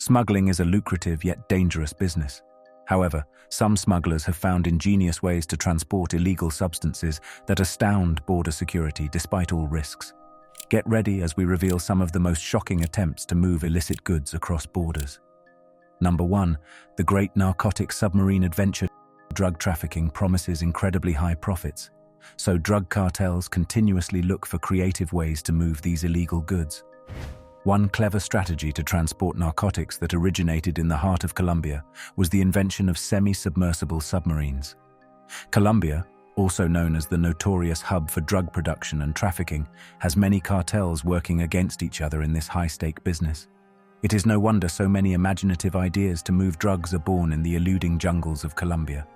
Smuggling is a lucrative yet dangerous business. However, some smugglers have found ingenious ways to transport illegal substances that astound border security despite all risks. Get ready as we reveal some of the most shocking attempts to move illicit goods across borders. Number 1. The great narcotic submarine adventure. Drug trafficking promises incredibly high profits, so drug cartels continuously look for creative ways to move these illegal goods. One clever strategy to transport narcotics that originated in the heart of Colombia was the invention of semi-submersible submarines. Colombia, also known as the notorious hub for drug production and trafficking, has many cartels working against each other in this high-stake business. It is no wonder so many imaginative ideas to move drugs are born in the eluding jungles of Colombia.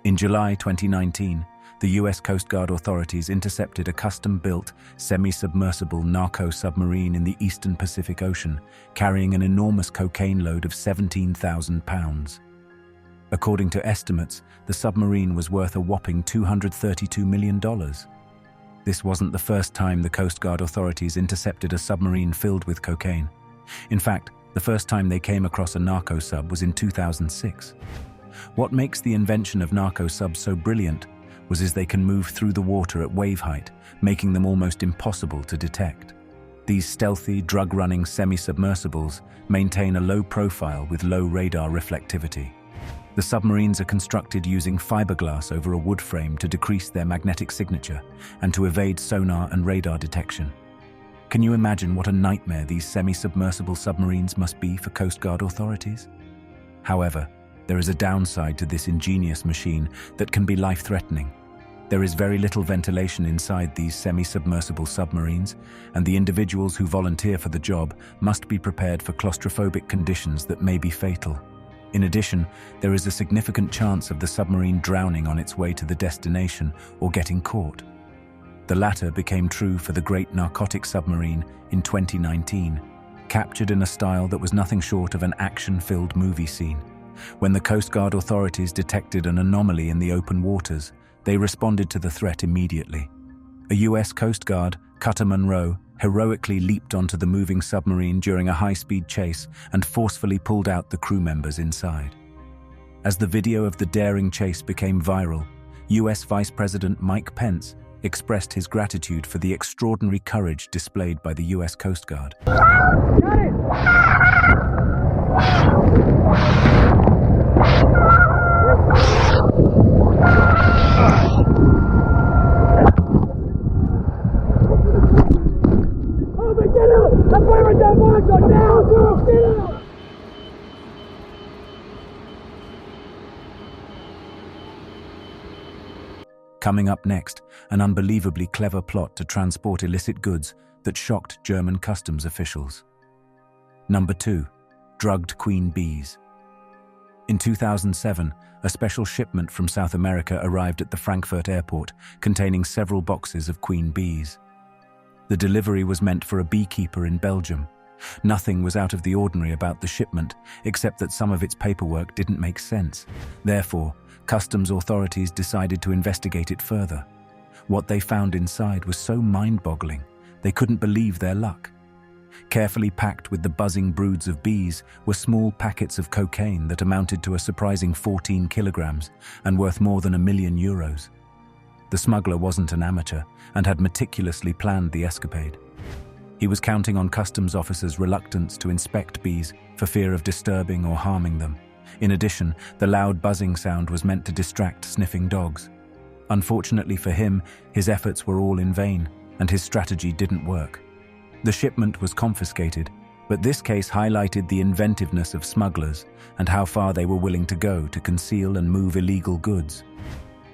In July 2019, the US Coast Guard authorities intercepted a custom-built, semi-submersible Narco submarine in the eastern Pacific Ocean, carrying an enormous cocaine load of 17,000 pounds. According to estimates, the submarine was worth a whopping $232 million. This wasn't the first time the Coast Guard authorities intercepted a submarine filled with cocaine. In fact, the first time they came across a narco sub was in 2006. What makes the invention of narco subs so brilliant was they can move through the water at wave height, making them almost impossible to detect. These stealthy, drug-running semi-submersibles maintain a low profile with low radar reflectivity. The submarines are constructed using fiberglass over a wood frame to decrease their magnetic signature and to evade sonar and radar detection. Can you imagine what a nightmare these semi-submersible submarines must be for Coast Guard authorities? However, there is a downside to this ingenious machine that can be life-threatening. There is very little ventilation inside these semi-submersible submarines, and the individuals who volunteer for the job must be prepared for claustrophobic conditions that may be fatal. In addition, there is a significant chance of the submarine drowning on its way to the destination or getting caught. The latter became true for the great narcotic submarine in 2019, captured in a style that was nothing short of an action-filled movie scene. When the Coast Guard authorities detected an anomaly in the open waters, they responded to the threat immediately. A US Coast Guard, Cutter Monroe, heroically leaped onto the moving submarine during a high-speed chase and forcefully pulled out the crew members inside. As the video of the daring chase became viral, US Vice President Mike Pence expressed his gratitude for the extraordinary courage displayed by the US Coast Guard. Coming up next, an unbelievably clever plot to transport illicit goods that shocked German customs officials. Number 2. Drugged queen bees. In 2007, a special shipment from South America arrived at the Frankfurt airport containing several boxes of queen bees. The delivery was meant for a beekeeper in Belgium. Nothing was out of the ordinary about the shipment, except that some of its paperwork didn't make sense. Therefore, customs authorities decided to investigate it further. What they found inside was so mind-boggling, they couldn't believe their luck. Carefully packed with the buzzing broods of bees were small packets of cocaine that amounted to a surprising 14 kilograms and worth more than €1 million. The smuggler wasn't an amateur and had meticulously planned the escapade. He was counting on customs officers' reluctance to inspect bees for fear of disturbing or harming them. In addition, the loud buzzing sound was meant to distract sniffing dogs. Unfortunately for him, his efforts were all in vain, and his strategy didn't work. The shipment was confiscated, but this case highlighted the inventiveness of smugglers and how far they were willing to go to conceal and move illegal goods.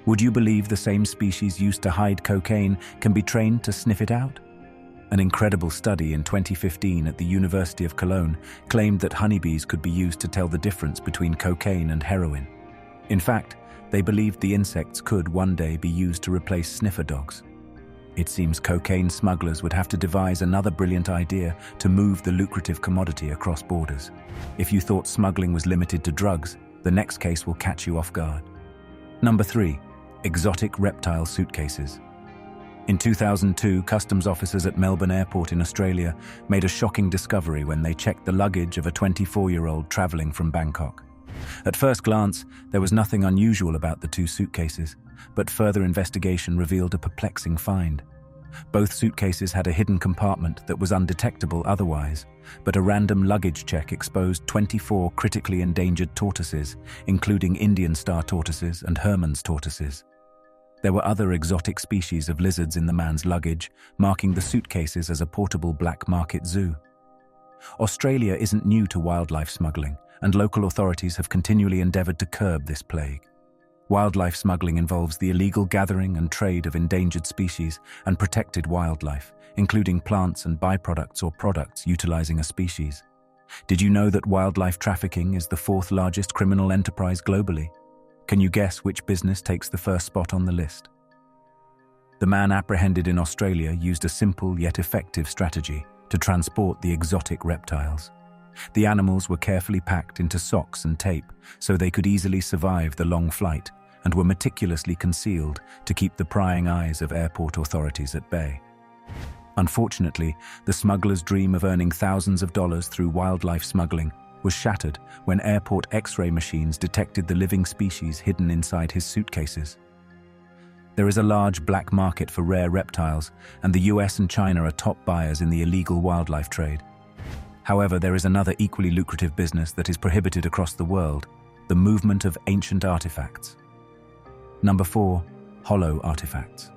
Would you believe the same species used to hide cocaine can be trained to sniff it out? An incredible study in 2015 at the University of Cologne claimed that honeybees could be used to tell the difference between cocaine and heroin. In fact, they believed the insects could one day be used to replace sniffer dogs. It seems cocaine smugglers would have to devise another brilliant idea to move the lucrative commodity across borders. If you thought smuggling was limited to drugs, the next case will catch you off guard. Number 3. Exotic reptile suitcases. In 2002, customs officers at Melbourne Airport in Australia made a shocking discovery when they checked the luggage of a 24-year-old traveling from Bangkok. At first glance, there was nothing unusual about the two suitcases, but further investigation revealed a perplexing find. Both suitcases had a hidden compartment that was undetectable otherwise, but a random luggage check exposed 24 critically endangered tortoises, including Indian star tortoises and Hermann's tortoises. There were other exotic species of lizards in the man's luggage, marking the suitcases as a portable black market zoo. Australia isn't new to wildlife smuggling, and local authorities have continually endeavoured to curb this plague. Wildlife smuggling involves the illegal gathering and trade of endangered species and protected wildlife, including plants and byproducts or products utilizing a species. Did you know that wildlife trafficking is the fourth largest criminal enterprise globally? Can you guess which business takes the first spot on the list? The man apprehended in Australia used a simple yet effective strategy to transport the exotic reptiles. The animals were carefully packed into socks and tape so they could easily survive the long flight, and were meticulously concealed to keep the prying eyes of airport authorities at bay. Unfortunately, the smugglers' dream of earning thousands of dollars through wildlife smuggling was shattered when airport X-ray machines detected the living species hidden inside his suitcases. There is a large black market for rare reptiles, and the US and China are top buyers in the illegal wildlife trade. However, there is another equally lucrative business that is prohibited across the world: the movement of ancient artifacts. Number 4. Hollow artifacts.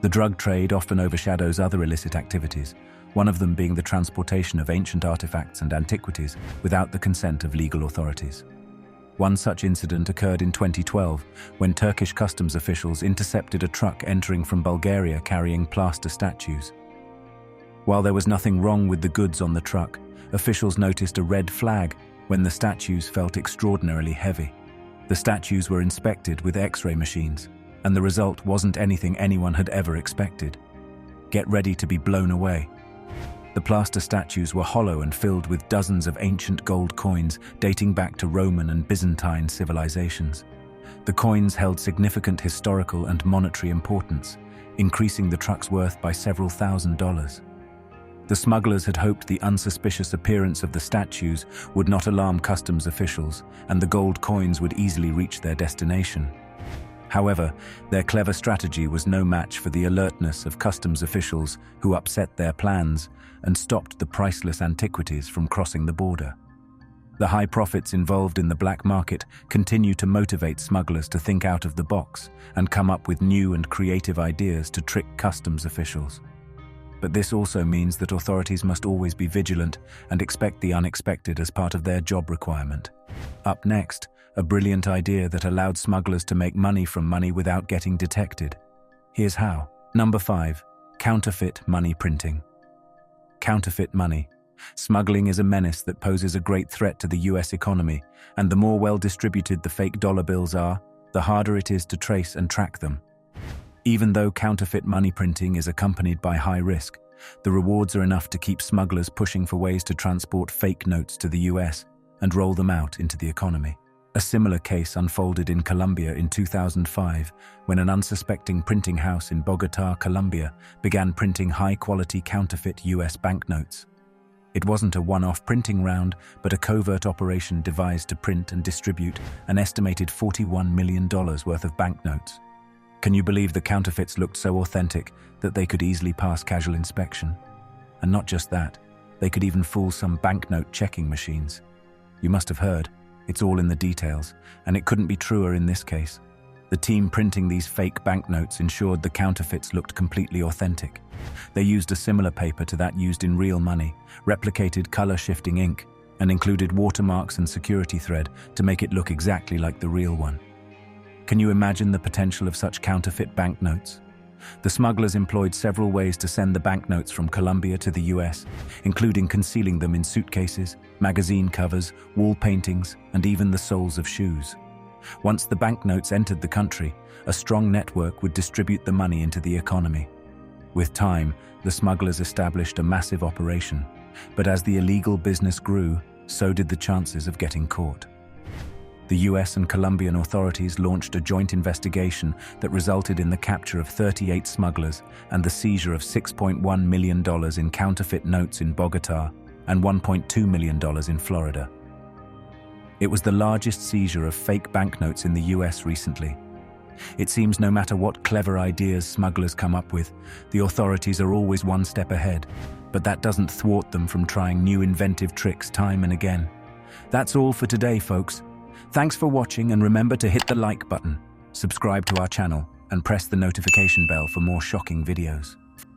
The drug trade often overshadows other illicit activities, one of them being the transportation of ancient artifacts and antiquities without the consent of legal authorities. One such incident occurred in 2012 when Turkish customs officials intercepted a truck entering from Bulgaria carrying plaster statues. While there was nothing wrong with the goods on the truck, officials noticed a red flag when the statues felt extraordinarily heavy. The statues were inspected with X-ray machines, and the result wasn't anything anyone had ever expected. Get ready to be blown away. The plaster statues were hollow and filled with dozens of ancient gold coins dating back to Roman and Byzantine civilizations. The coins held significant historical and monetary importance, increasing the truck's worth by several $1,000s. The smugglers had hoped the unsuspicious appearance of the statues would not alarm customs officials, and the gold coins would easily reach their destination. However, their clever strategy was no match for the alertness of customs officials, who upset their plans and stopped the priceless antiquities from crossing the border. The high profits involved in the black market continue to motivate smugglers to think out of the box and come up with new and creative ideas to trick customs officials. But this also means that authorities must always be vigilant and expect the unexpected as part of their job requirement. Up next, a brilliant idea that allowed smugglers to make money from money without getting detected. Here's how. Number 5. Counterfeit money printing. Counterfeit money. Smuggling is a menace that poses a great threat to the US economy, and the more well-distributed the fake dollar bills are, the harder it is to trace and track them. Even though counterfeit money printing is accompanied by high risk, the rewards are enough to keep smugglers pushing for ways to transport fake notes to the US and roll them out into the economy. A similar case unfolded in Colombia in 2005 when an unsuspecting printing house in Bogotá, Colombia, began printing high-quality counterfeit US banknotes. It wasn't a one-off printing round, but a covert operation devised to print and distribute an estimated $41 million worth of banknotes. Can you believe the counterfeits looked so authentic that they could easily pass casual inspection? And not just that, they could even fool some banknote checking machines. You must have heard, it's all in the details, and it couldn't be truer in this case. The team printing these fake banknotes ensured the counterfeits looked completely authentic. They used a similar paper to that used in real money, replicated color-shifting ink, and included watermarks and security thread to make it look exactly like the real one. Can you imagine the potential of such counterfeit banknotes? The smugglers employed several ways to send the banknotes from Colombia to the US, including concealing them in suitcases, magazine covers, wall paintings, and even the soles of shoes. Once the banknotes entered the country, a strong network would distribute the money into the economy. With time, the smugglers established a massive operation, but as the illegal business grew, so did the chances of getting caught. The US and Colombian authorities launched a joint investigation that resulted in the capture of 38 smugglers and the seizure of $6.1 million in counterfeit notes in Bogotá and $1.2 million in Florida. It was the largest seizure of fake banknotes in the US recently. It seems no matter what clever ideas smugglers come up with, the authorities are always one step ahead, but that doesn't thwart them from trying new inventive tricks time and again. That's all for today, folks. Thanks for watching, and remember to hit the like button, subscribe to our channel, and press the notification bell for more shocking videos.